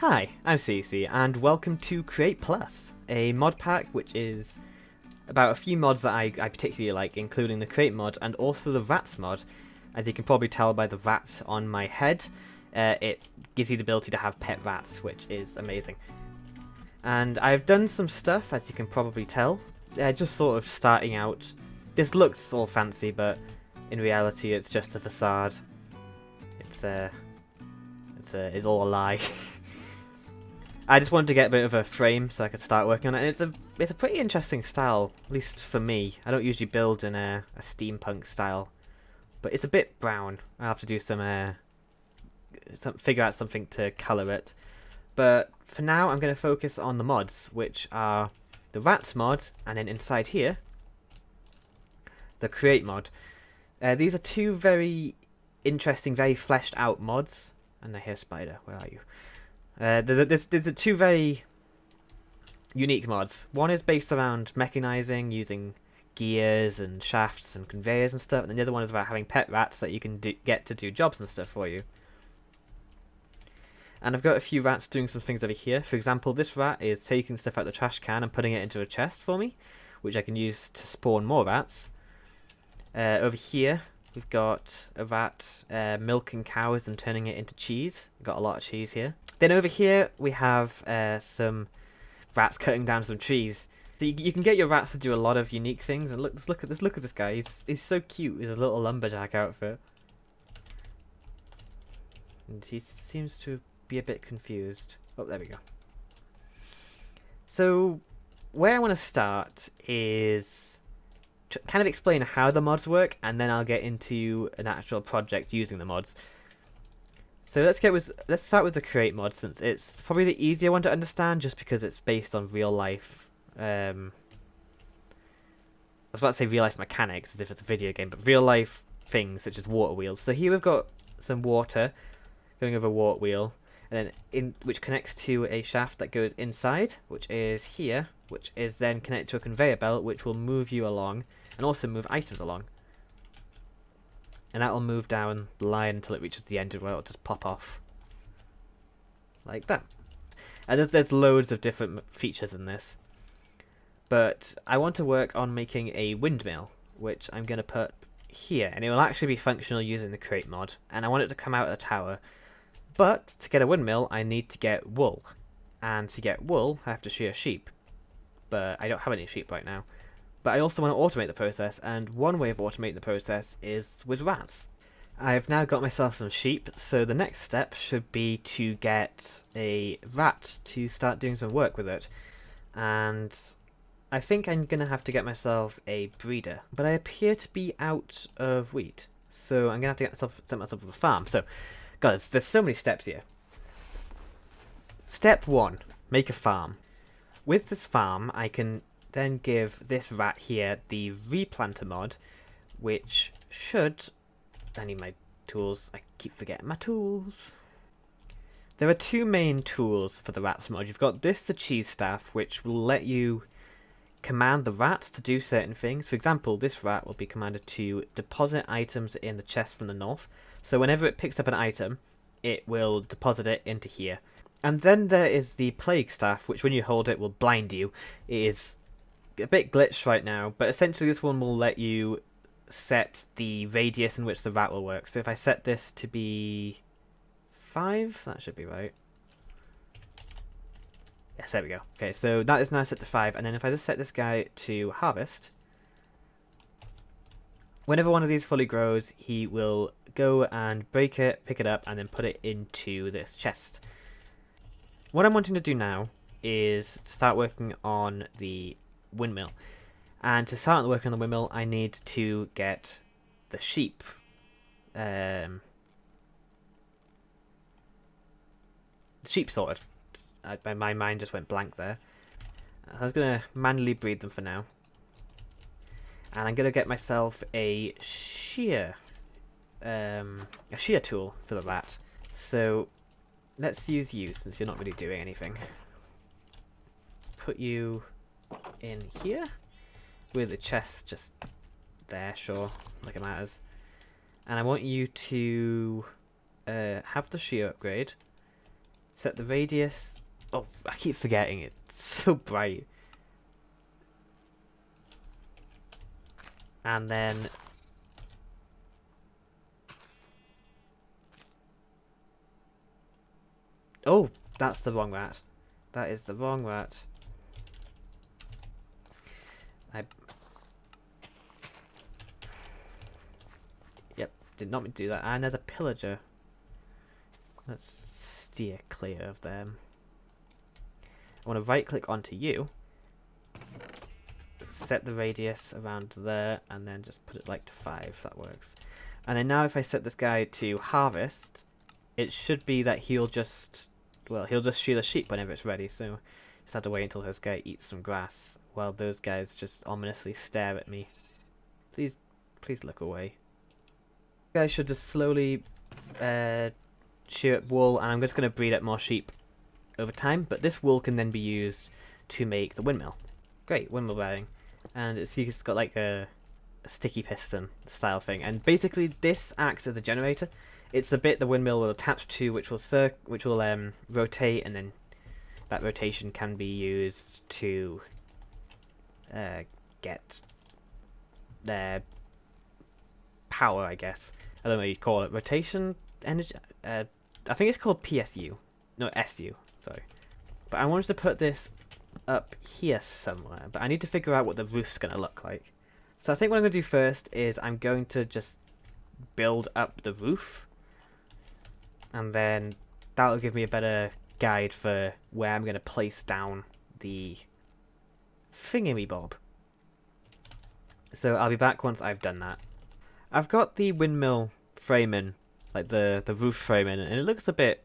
Hi, I'm Cece, and welcome to Create Plus, a mod pack which is about a few mods that I particularly like, including the Create mod and also the Rats mod. As you can probably tell by the rat on my head, it gives you the ability to have pet rats, which is amazing. And I've done some stuff, as you can probably tell, just sort of starting out. This looks all fancy, but in reality it's just a facade. It's all a lie. I just wanted to get a bit of a frame so I could start working on it. And it's a pretty interesting style, at least for me. I don't usually build in a steampunk style, but it's a bit brown. I'll have to do some figure out something to colour it. But for now, I'm going to focus on the mods, which are the Rats mod, and then inside here, the Create mod. These are two very interesting, very fleshed out mods. And I hear Spider. Where are you? There's two very unique mods. One is based around mechanizing, using gears and shafts and conveyors and stuff, and then the other one is about having pet rats that you can get to do jobs and stuff for you. And I've got a few rats doing some things over here. For example, this rat is taking stuff out of the trash can and putting it into a chest for me, which I can use to spawn more rats. Over here, we've got a rat milking cows and turning it into cheese. Got a lot of cheese here. Then over here we have some rats cutting down some trees. So you can get your rats to do a lot of unique things. And look at this guy. He's so cute with a little lumberjack outfit. And he seems to be a bit confused. Oh, there we go. So where I want to start is kind of explain how the mods work, and then I'll get into an actual project using the mods. So let's start with the Create mod, since it's probably the easier one to understand, just because it's based on real life. I was about to say real life mechanics, as if it's a video game, but real life things such as water wheels. So here we've got some water going over a water wheel, and then which connects to a shaft that goes inside, which is here, which is then connected to a conveyor belt, which will move you along and also move items along. And that will move down the line until it reaches the end, where it'll just pop off like that. And there's loads of different features in this, but I want to work on making a windmill, which I'm going to put here, and it will actually be functional using the Create mod. And I want it to come out of the tower. But to get a windmill, I need to get wool, and to get wool, I have to shear sheep. But I don't have any sheep right now. But I also want to automate the process, and one way of automating the process is with rats. I've now got myself some sheep, so the next step should be to get a rat to start doing some work with it. And I think I'm going to have to get myself a breeder, but I appear to be out of wheat, so I'm going to have to set myself up a farm. So, guys, there's so many steps here. Step 1, make a farm. With this farm, I can then give this rat here the replanter mod, which should... I need my tools. I keep forgetting my tools. There are two main tools for the rats mod. You've got the cheese staff, which will let you command the rats to do certain things. For example, this rat will be commanded to deposit items in the chest from the north. So whenever it picks up an item, it will deposit it into here. And then there is the plague staff, which when you hold it will blind you. It is a bit glitched right now, but essentially this one will let you set the radius in which the rat will work. So if I set this to be 5, that should be right. Yes, there we go. Okay, so that is now set to 5, and then if I just set this guy to harvest, whenever one of these fully grows, he will go and break it, pick it up, and then put it into this chest. What I'm wanting to do now is start working on the windmill. And to start working on the windmill, I need to get the sheep. The sheep sorted. My mind just went blank there. I was going to manually breed them for now. And I'm going to get myself a shear tool for the rat. So let's use you, since you're not really doing anything. Put you in here with the chest just there, sure, like it matters. And I want you to have the shear upgrade, Set the radius. Oh, I keep forgetting, it's so bright. And then oh, that's the wrong rat. That is the wrong rat. Yep, did not mean to do that. And there's a pillager. Let's steer clear of them. I want to right click onto you. Set the radius around there and then just put it like to 5. That works. And then now if I set this guy to harvest, it should be that he'll just shoot a sheep whenever it's ready. So just have to wait until this guy eats some grass while those guys just ominously stare at me. Please look away. You guys should just slowly shoot up wool, and I'm just going to breed up more sheep over time. But this wool can then be used to make the windmill. Great, windmill bearing. And it's got like a sticky piston style thing, and basically this acts as a generator. It's the bit the windmill will attach to, which will rotate, and then that rotation can be used to get their power, I guess. I don't know what you'd call it. Rotation energy. I think it's called PSU. No, SU. Sorry. But I wanted to put this up here somewhere, but I need to figure out what the roof's going to look like. So I think what I'm going to do first is I'm going to just build up the roof, and then that'll give me a better guide for where I'm going to place down the thingy-bob. So I'll be back once I've done that. I've got the windmill framing, like the roof framing, and it looks a bit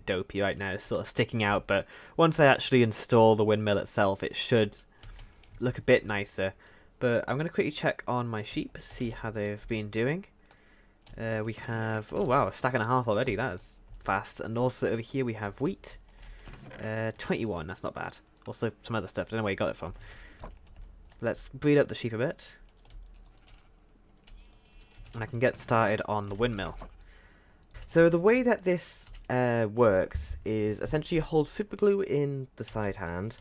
dopey right now. It's sort of sticking out, but once I actually install the windmill itself, it should look a bit nicer. But I'm going to quickly check on my sheep, see how they've been doing. We have, oh wow, a stack and a half already. That is fast. And also over here we have wheat. 21, that's not bad. Also some other stuff, I don't know where you got it from. Let's breed up the sheep a bit. And I can get started on the windmill. So the way that this works is essentially you hold super glue in the side hand,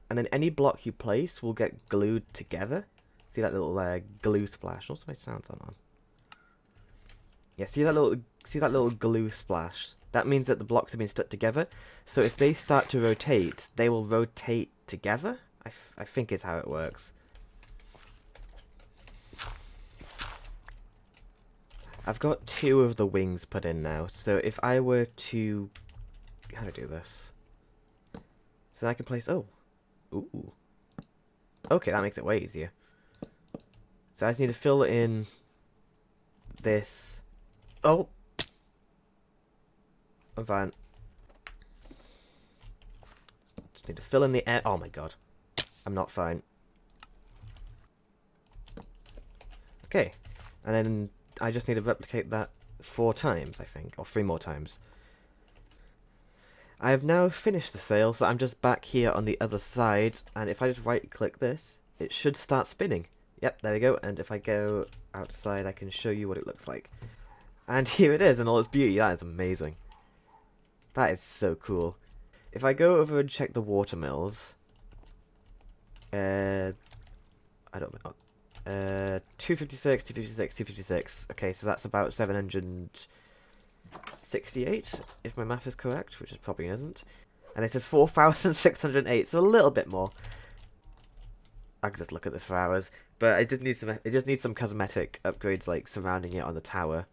and then any block you place will get glued together. See that little glue splash? Also my sounds aren't on. Yeah, see that little glue splash? That means that the blocks have been stuck together. So if they start to rotate, they will rotate together. I think is how it works. I've got 2 of the wings put in now, so if I were to... How do I do this? So I can place... Oh. Ooh. Okay, that makes it way easier. So I just need to fill in this... Oh! I'm fine. Just need to fill in the air... Oh my god. I'm not fine. Okay. And then... I just need to replicate that 4 times, I think, or 3 more times. I have now finished the sail, so I'm just back here on the other side, and if I just right-click this, it should start spinning. Yep, there we go, and if I go outside, I can show you what it looks like. And here it is in all its beauty. That is amazing. That is so cool. If I go over and check the watermills, I don't know. 256, 256, 256. Okay, so that's about 768, if my math is correct, which it probably isn't. And this is 4,608, so a little bit more. I could just look at this for hours, but it just needs some cosmetic upgrades, like surrounding it on the tower.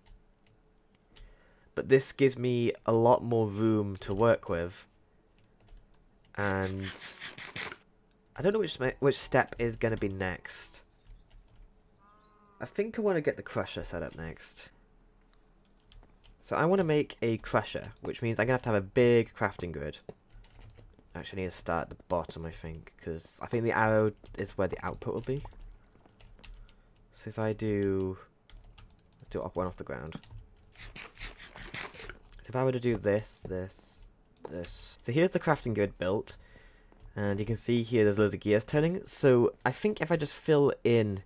But this gives me a lot more room to work with, and I don't know which step is going to be next. I think I want to get the crusher set up next. So I want to make a crusher, which means I'm going to have a big crafting grid. Actually, I need to start at the bottom, I think, because I think the arrow is where the output will be. So if I do one off the ground. So if I were to do this. So here's the crafting grid built. And you can see here there's loads of gears turning. So I think if I just fill in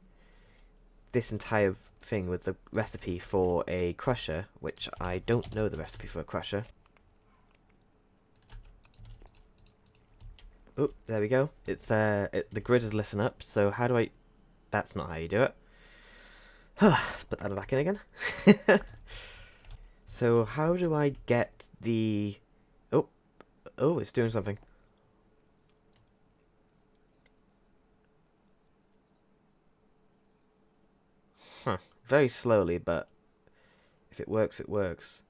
this entire thing with the recipe for a crusher, which I don't know the recipe for a crusher. Oh, there we go. It's the grid is lit up. So how do I? That's not how you do it. Put that back in again. So how do I get the? Oh, oh, it's doing something. Huh. Very slowly, but if it works, it works.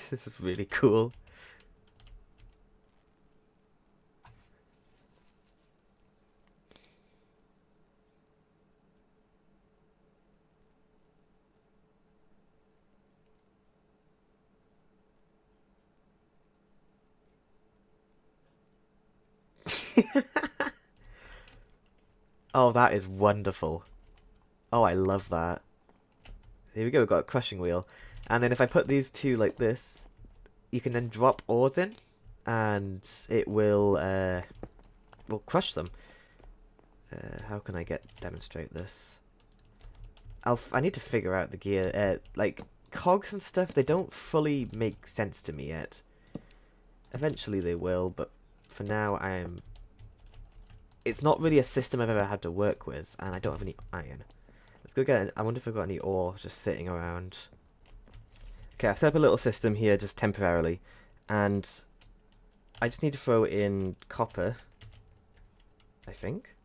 This is really cool. Oh, that is wonderful. Oh, I love that. Here we go, we've got a crushing wheel. And then if I put these two like this, you can then drop ores in, and it will crush them. How can I demonstrate this? I need to figure out the gear. Like cogs and stuff, they don't fully make sense to me yet. Eventually they will, but for now it's not really a system I've ever had to work with, and I don't have any iron. Let's go get it. I wonder if I've got any ore just sitting around. Okay, I've set up a little system here just temporarily, and I just need to throw in copper, I think.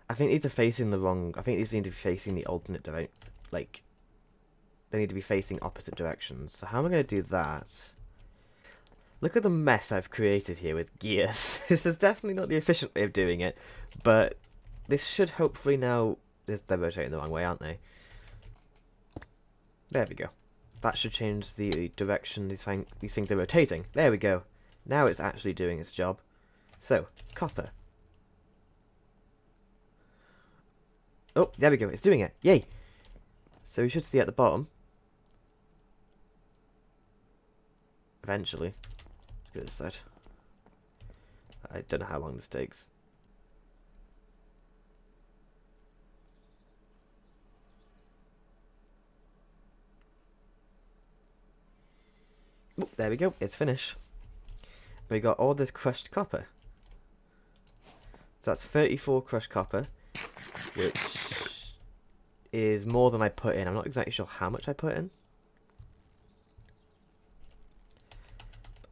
I think these are facing the wrong... I think these need to be facing the alternate direction. Like, they need to be facing opposite directions. So how am I going to do that? Look at the mess I've created here with gears. This is definitely not the efficient way of doing it, but this should hopefully now... They're rotating the wrong way, aren't they? There we go. That should change the direction these things are rotating. There we go. Now it's actually doing its job. So, copper. Oh, there we go. It's doing it. Yay! So we should see at the bottom. Eventually. Let's go this side. I don't know how long this takes. Oh, there we go. It's finished. We got all this crushed copper. So that's 34 crushed copper, which is more than I put in. I'm not exactly sure how much I put in.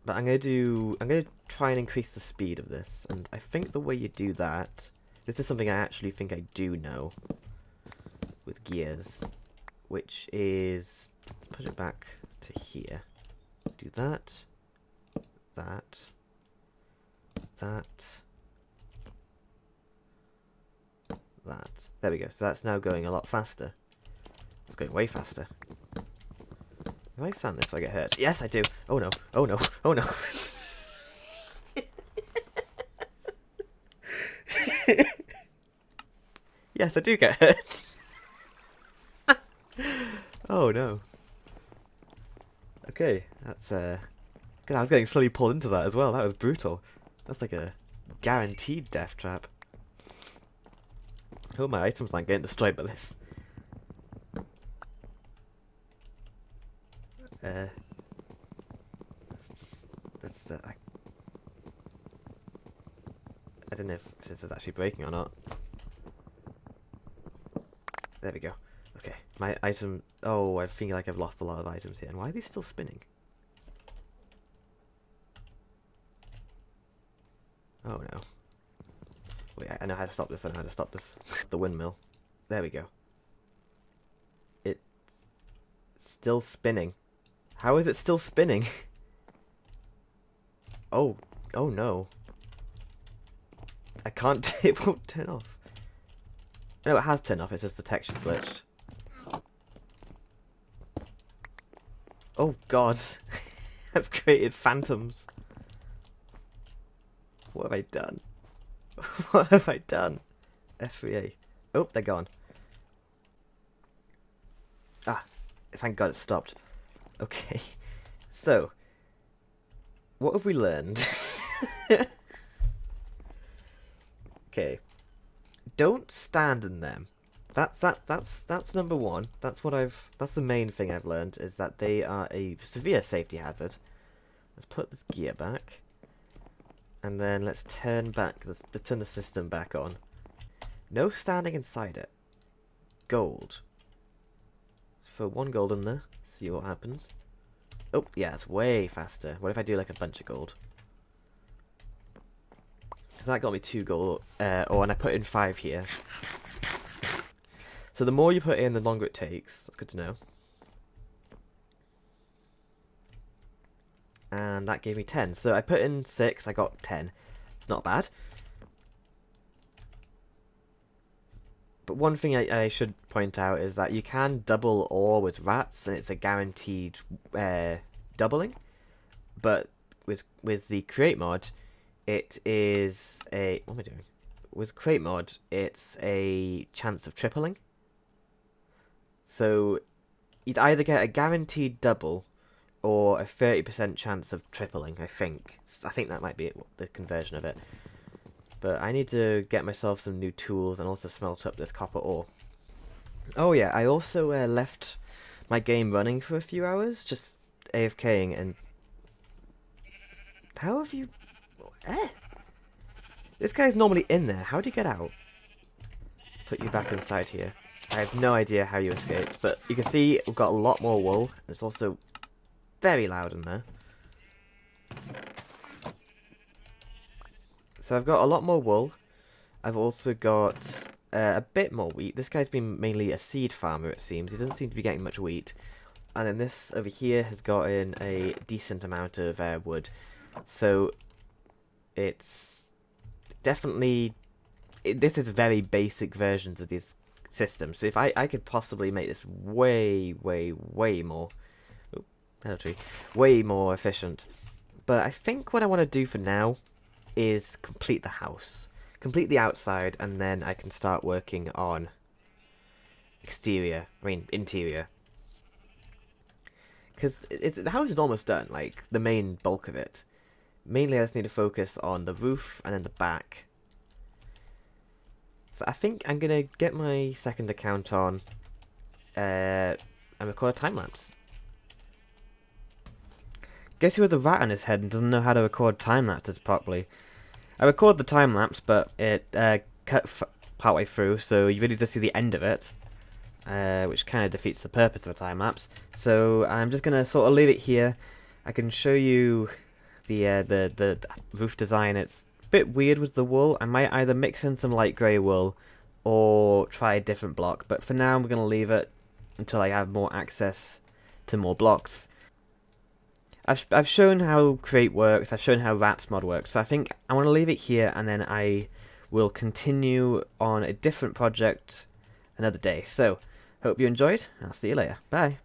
But I'm gonna try and increase the speed of this, and I think the way you do that, this is something I actually think I do know with gears, which is, let's put it back to here. Do that, that, that, that. There we go. So that's now going a lot faster. It's going way faster. Do I stand this so I get hurt? Yes, I do. Oh no. Oh no. Oh no. Yes, I do get hurt. Oh no. Okay, that's I was getting slowly pulled into that as well. That was brutal. That's like a guaranteed death trap. I hope my items aren't getting destroyed by this. I don't know if this is actually breaking or not. There we go. Okay, my item... Oh, I feel like I've lost a lot of items here. And why are these still spinning? Oh no. Wait, I know how to stop this. I know how to stop this. The windmill. There we go. It's still spinning. How is it still spinning? Oh. Oh no. I can't... It won't turn off. No, it has turned off. It's just the texture's glitched. Oh god. I've created phantoms. What have I done? What have I done? F3A. Oh, they're gone. Ah, thank god it stopped. Okay. So, what have we learned? Okay. Don't stand in them That's number one. That's the main thing I've learned, is that they are a severe safety hazard. Let's put this gear back, and then let's turn the system back on. No standing inside it. Gold. Throw 1 gold in there. See what happens. Oh yeah, it's way faster. What if I do like a bunch of gold? Because that got me 2 gold. And I put in 5 here. So the more you put in, the longer it takes. That's good to know. And that gave me 10. So I put in 6, I got 10. It's not bad. But one thing I should point out is that you can double ore with rats, and it's a guaranteed doubling. But with the create mod, it is a... What am I doing? With create mod, it's a chance of tripling. So you'd either get a guaranteed double or a 30% chance of tripling, I think. I think that might be the conversion of it. But I need to get myself some new tools and also smelt up this copper ore. Oh yeah, I also left my game running for a few hours, just AFKing, and... How have you... This guy's normally in there. How do you get out? Put you back inside here. I have no idea how you escaped, but you can see we've got a lot more wool. It's also very loud in there. So I've got a lot more wool. I've also got a bit more wheat. This guy's been mainly a seed farmer, it seems. He doesn't seem to be getting much wheat. And then this over here has gotten a decent amount of wood. So it's definitely... this is very basic versions of these systems. So if I could possibly make this way more... Oh, hello tree. Way more efficient. But I think what I want to do for now is complete the house. Complete the outside, and then I can start working on interior. Because the house is almost done, like, the main bulk of it. Mainly I just need to focus on the roof and then the back. So I think I'm going to get my second account on and record a time-lapse. Guess who has a rat on his head and doesn't know how to record time-lapses properly? I record the time-lapse, but it cut partway through, so you really just see the end of it, which kind of defeats the purpose of a time-lapse. So I'm just going to sort of leave it here. I can show you the roof design. It's a bit weird with the wool. I might either mix in some light grey wool or try a different block, but for now we're going to leave it until I have more access to more blocks. I've shown how Create works, I've shown how Rats mod works, so I think I want to leave it here, and then I will continue on a different project another day. So, hope you enjoyed, and I'll see you later. Bye!